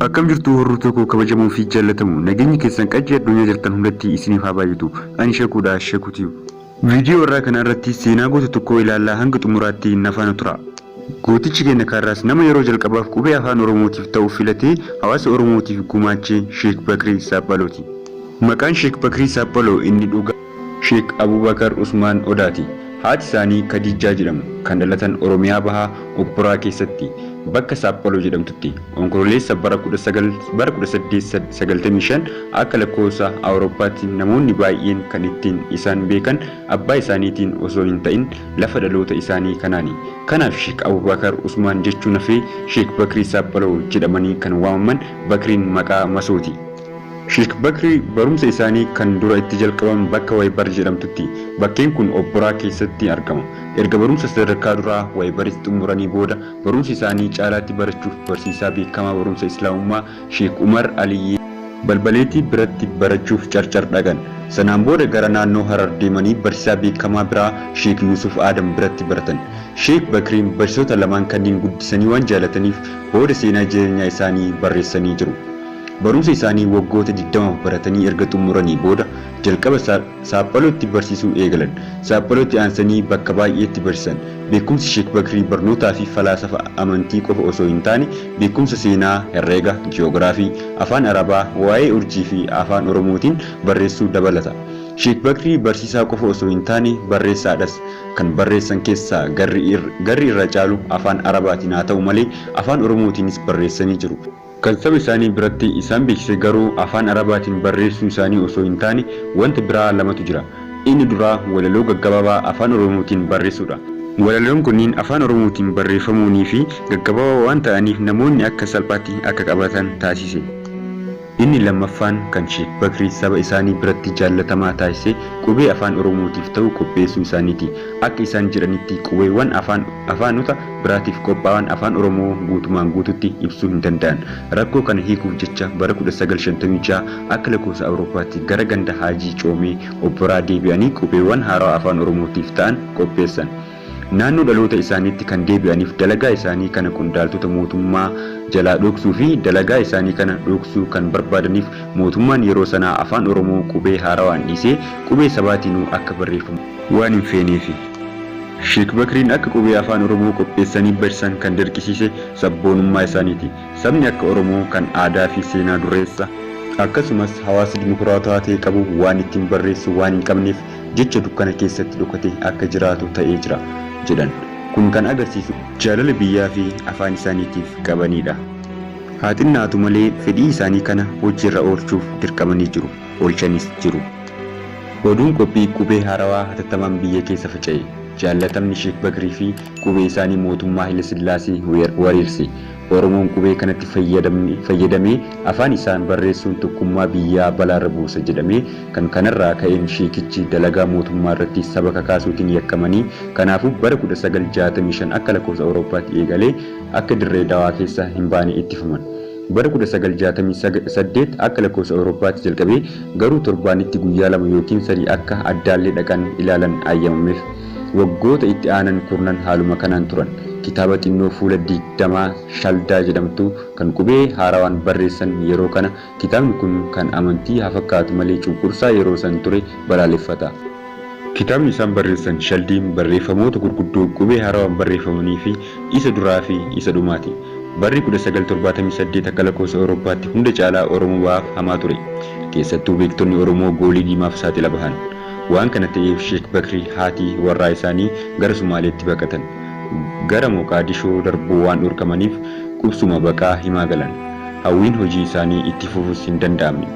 Akkam jirtu warri tokko kabajamoo fi jaallatamu nageenyi keessan qajjee addunyaa jirtan hundatti isiniif haa baay'atu. Ani Shakuudha Shakutiif. Viidiyoo irraa kana irratti seenaa goota tokkoo ilaallaa hanga xumuraatti nafaana tura. Gootichi keenya kaarraas nama yeroo jalqabaaf qubee afaan Oromootiif ta'u filatee hawaasa Oromootiif gumaachee Sheek Bakrii Saapphalooti. Maqaan Sheek Bakrii Saaphaloo inni dhugaa Sheek Abubakar Usmaan Odaati. Haati isaanii Khadijaa jedhamu kan dhalatan Oromiyaa Bahaa Obboraa keessatti bakka Saaphaloo jedhamtutti onkololeessa bara 1895 akka lakkoofsa Awurooppaatti namoonni baay'een kan ittiin isaan beekan abbaa isaaniitiin osoo hin ta'in lafa dhaloota isaanii kanaani. Kanaaf Sheek Abubakar Usmaan jechuun hafee Sheek Bakrii Saaphaloo jedhamanii kan waamaman Bakriin maqaa masooti. Sheek Bakrii barumsa isaanii kan dura itti jalqaban bakka Waybar jedhamtutti. Bakkeen kun Obboraa keessatti argama. Erga barumsa sadarkaa duraa Waybaritti xumuranii booda barumsa isaanii caalaatti barachuuf barsiisaa beekamaa barumsa Islaamummaa Sheek Umar Aliyyii Balbaleetii biratti barachuuf Carcar dhaqan. Sanaan booda gara naannoo Harar deemanii barsiisaa beekamaa biraa Sheek Yusuf Adam biratti baratan. Sheek Bakriin barsiisota lamaan kanneen guddisanii waan jaalataniif booda seenaa jireenyaa isaanii barreessanii jiru. Barumsa isaanii waggoota 20 baratanii erga xumuranii booda jalqaba Saapphalootti barsiisuu eegalan. Saapphalootti aansanii bakka baay'eetti barsiisan. Beekumsi Sheek Bakrii barnootaa fi falaasafa amantii qofa osoo hin taane beekumsa seenaa, herreega, ji'oogiraafii, afaan Arabaa, waa'ee urjii fi afaan Oromootiin barreessuu dabalata. Sheek Bakrii barsiisaa qofa osoo hin taane barreessaadhas. Kan barreessan keessaa garri irra caalu afaan Arabaatiin haa ta'u malee afaan Oromootiinis barreessanii jiru. Kan saba isaanii biratti isaan beeksise garuu afaan Arabaatiin barreessuu isaanii osoo hin taane wanta biraa lamatu jira. Inni duraa walaloo gaggabaabaa afaan Oromootiin barreessuudha. Walaloon kunniin afaan Oromootiin barreeffamuunii fi gaggabaabaa waan ta'aniif namoonni akka salphaatti akka qabatan taasise. Inni lammaffaan kan Sheek Bakrii saba isaanii biratti jaallatamaa taasise qubee afaan Oromootiif ta'u qopheessuu isaaniiti. Akka isaan jedhanitti qubeewwan afaanota biraatiif qophaa'an afaan Oromoo guutumaan guututti ibsuu hin danda'an. Rakkoo kana hiikuuf jecha bara 1956 akka lakkoofsa Awurooppaatti gara ganda Haajii Coomee Obboraa deebi'anii qubeewwan haaraa afaan Oromootiif ta'an qopheessan. Naannoo dhaloota isaaniitti kan deebi'aniif dalagaa isaanii kana qondaaltota mootummaa jalaa dhoksuu fi dalagaa isaanii kana dhoksuu kan barbaadaniif mootummaan yeroo sanaa afaan Oromoo qubee haarawaan dhiisee qubee sabaatiinuu akka barreeffamu waan hin feeneefi. Sheek Bakriin akka qubee afaan Oromoo qopheessanii barsiisan kan dirqisiise sabboonummaa isaaniiti. Sabni akka Oromoo kan aadaa fi seenaa dureessa akkasumas hawaasa dimokiraatawaa ta'e qabu waan ittiin barreessu waan hin qabneef jecha dukkana keessatti dhokatee akka jiraatu ta'ee jira jedhan. Kun kan agarsiisu jaalala biyyaa fi afaan isaaniitiif qabanidha. Haa xinnaatu malee fedhii isaanii kana hojiirra oolchuuf dirqamanii jiru. Oolchanis jiru. Oduun qophii qubee haarawaa hatattamaan biyya keessa faca'e. Jaallatamni Sheek Bakrii fi qubee isaanii mootummaa Haile Sillaasee wariirse. Oromoon qubee kanatti fayyadamee afaan isaan barreessuun tokkummaa biyyaa balaarra buusa jedhamee kan kanarraa ka'een sheekichi dalagaa mootummaa irratti saba kakaasuutiin yakkamanii kanaafuu bara 1965 akka lakkoofsa Awurooppaatti eegalee akka dirree dawaa keessa hin baane ittifaman. Bara 1968 akka lakkoofsa Awurooppaatti jalqabee garuu torbaanitti guyyaa 2 yookiin 3 akka addaallee dhaqan ilaalan ayyamameef. Waggoota itti aanan kurnan haaluma kanaan turan. Kitaaba xinnoo fuula 20 Shaldaa jedhamtu kan qubee haarawaan barreessan yeroo kana kitaabni kun kan amantii haa fakkaatu malee cunqursaa yeroo san ture balaaleffata. Kitaabni isaan barreessan Shaldiin barreeffamoota gurguddoo qubee haarawaan barreeffamanii fi isa duraa fi isa dhumaati. Barri 1978 akka lakkoofsa Awurooppaatti hunda caalaa Oromoo baaf hamaa ture. Keessattuu beektonni Oromoo goolii diimaaf saaxila bahan. Waan kana ta'eef Sheek Bakrii haati warraa isaanii gara Sumaaleetti baqatan. Gara Moqaadishoo darbuu waan dhorkamaniif qubsuma baqaa himaa galan. Hawwiin hojii isaanii itti fufuus hin danda'amne.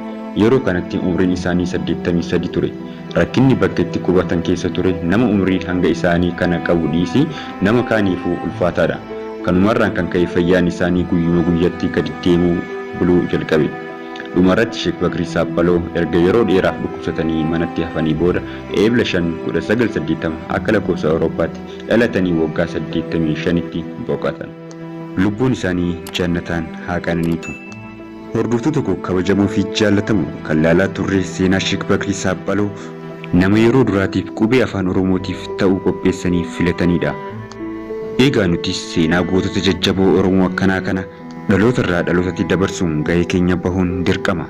Yeroo kanatti umriin isaanii 83 ture. Rakkinni bakka itti qubatan keessa ture nama umrii hanga isaanii kana qabu dhiisii nama kaaniifuu ulfaataadha. Kanumarraan kan ka'e fayyaan isaanii guyyuma guyyatti gadi deemuu buluu jalqabe. Dhumarratti Sheek Bakrii Saaphaloo erga yeroo dheeraaf dhukkubsatanii manatti hafanii booda eebla 5/1980 akka lakkoofsa Awurooppaatti dhalatanii waggaa 85tti boqotan. Lubbuun isaanii jannataan haa qananiitu. Hordoftoota tokko kabajamoo fi jaallatamu kan laalaa turre seenaa Sheek Bakrii Saaphaloo nama yeroo duraatiif qubee afaan Oromootiif ta'u qopheessanii filatanidha. Egaa nuti seenaa gootota jajjaboo Oromoo akkanaa kana dhaloota irraa dhalootatti dabarsuun gahee keenya bahuun dirqama.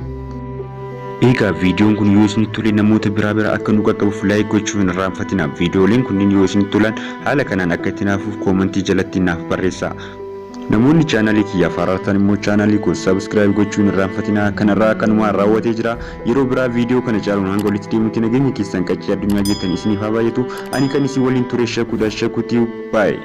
Egaa viidiyoon kun yoo isinitti tole namoota biraa akka nu qaqqabuuf laayik gochuu hin irraanfatina. Viidiyooleen kunniin yoo isinitti tolan haala kanaan akka itti naafuuf koomentii jalatti naaf barreessaa. Namoonni chaanalii kiyyaaf haaratan immoo chaanalii kun subscribe gochuu hin irraanfatina. Kanarraa kanumaan raawwatee jira. Yeroo biraa viidiyoo kana caaluun hanga walitti deemutti nageenya keessan qaccee addunyaa geettan isiniif haa baay'atu. Ani kan isin waliin ture Shakuutii baay'ee.